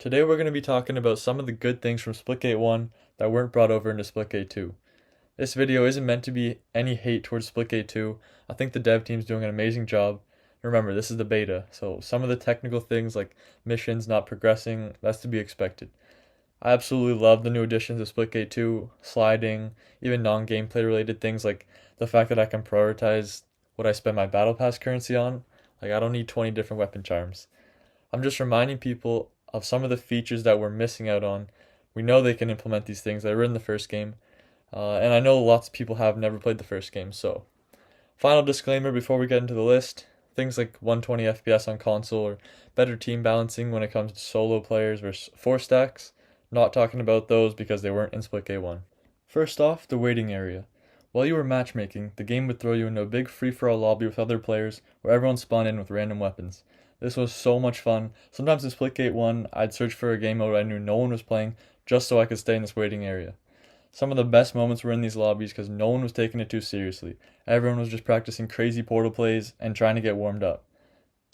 Today we're going to be talking about some of the good things from Splitgate 1 that weren't brought over into Splitgate 2. This video isn't meant to be any hate towards Splitgate 2. I think the dev team's doing an amazing job. Remember, this is the beta, so some of the technical things like missions not progressing, that's to be expected. I absolutely love the new additions to Splitgate 2, sliding, even non-gameplay related things like the fact that I can prioritize what I spend my battle pass currency on. Like, I don't need 20 different weapon charms. I'm just reminding people of some of the features that we're missing out on. We know they can implement these things. They were in the first game. And I know lots of people have never played the first game. So, final disclaimer before we get into the list, things like 120 FPS on console or better team balancing when it comes to solo players versus 4 stacks. Not talking about those because they weren't in Splitgate 1. First off, the waiting area. While you were matchmaking, the game would throw you into a big free-for-all lobby with other players where everyone spawned in with random weapons. This was so much fun. Sometimes in Splitgate 1, I'd search for a game mode I knew no one was playing just so I could stay in this waiting area. Some of the best moments were in these lobbies because no one was taking it too seriously. Everyone was just practicing crazy portal plays and trying to get warmed up.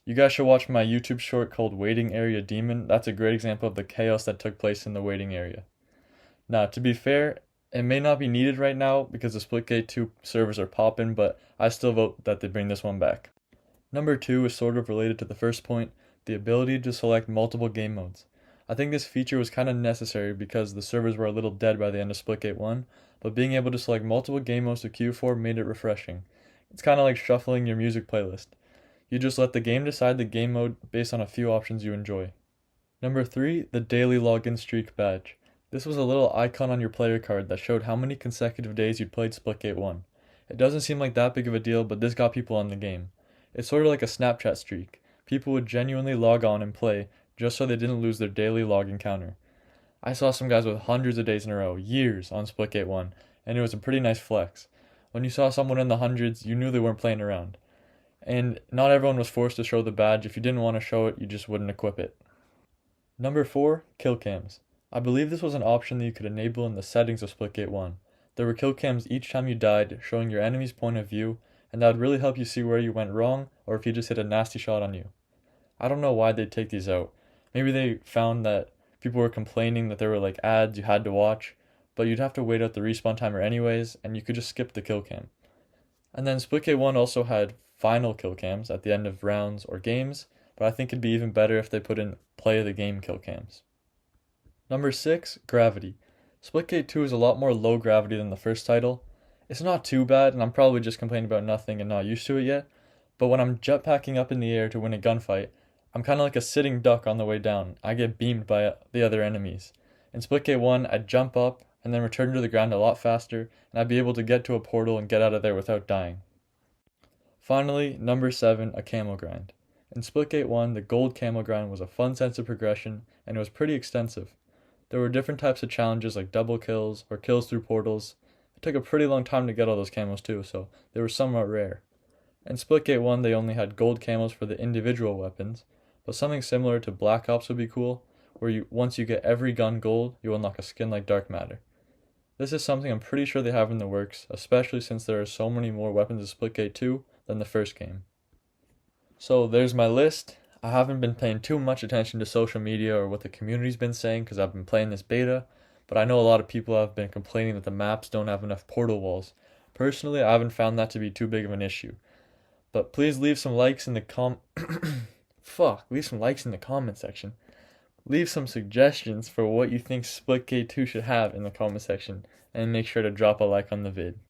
You guys should watch my YouTube short called Waiting Area Demon. That's a great example of the chaos that took place in the waiting area. Now, to be fair, it may not be needed right now because the Splitgate 2 servers are popping, but I still vote that they bring this one back. Number 2 is sort of related to the first point, the ability to select multiple game modes. I think this feature was kind of necessary because the servers were a little dead by the end of Splitgate 1, but being able to select multiple game modes to queue for made it refreshing. It's kind of like shuffling your music playlist. You just let the game decide the game mode based on a few options you enjoy. Number 3, the daily login streak badge. This was a little icon on your player card that showed how many consecutive days you'd played Splitgate 1. It doesn't seem like that big of a deal, but this got people on the game. It's sort of like a Snapchat streak. People would genuinely log on and play just so they didn't lose their daily login counter. I saw some guys with hundreds of days in a row, years, on Splitgate 1, and it was a pretty nice flex. When you saw someone in the hundreds, you knew they weren't playing around. And not everyone was forced to show the badge. If you didn't want to show it, you just wouldn't equip it. Number 4, kill cams. I believe this was an option that you could enable in the settings of Splitgate 1. There were kill cams each time you died, showing your enemy's point of view, and that would really help you see where you went wrong or if you just hit a nasty shot on you. I don't know why they'd take these out. Maybe they found that people were complaining that there were like ads you had to watch, but you'd have to wait out the respawn timer anyways, and you could just skip the kill cam. And then Splitgate 1 also had final kill cams at the end of rounds or games, but I think it'd be even better if they put in play of the game kill cams. Number 6, gravity. Splitgate 2 is a lot more low gravity than the first title. It's not too bad, and I'm probably just complaining about nothing and not used to it yet, but when I'm jetpacking up in the air to win a gunfight, I'm kind of like a sitting duck on the way down. I get beamed by the other enemies. In Splitgate 1, I'd jump up and then return to the ground a lot faster, and I'd be able to get to a portal and get out of there without dying. Finally, number 7, a camo grind. In Splitgate 1, the gold camo grind was a fun sense of progression, and it was pretty extensive. There were different types of challenges like double kills or kills through portals. It took a pretty long time to get all those camos too, so they were somewhat rare. In Splitgate 1, they only had gold camos for the individual weapons, but something similar to Black Ops would be cool, where once you get every gun gold, you unlock a skin like Dark Matter. This is something I'm pretty sure they have in the works, especially since there are so many more weapons in Splitgate 2 than the first game. So there's my list. I haven't been paying too much attention to social media or what the community's been saying because I've been playing this beta, but I know a lot of people have been complaining that the maps don't have enough portal walls. Personally, I haven't found that to be too big of an issue. But please leave some likes in the leave some likes in the comment section. Leave some suggestions for what you think Splitgate 2 should have in the comment section, and make sure to drop a like on the vid.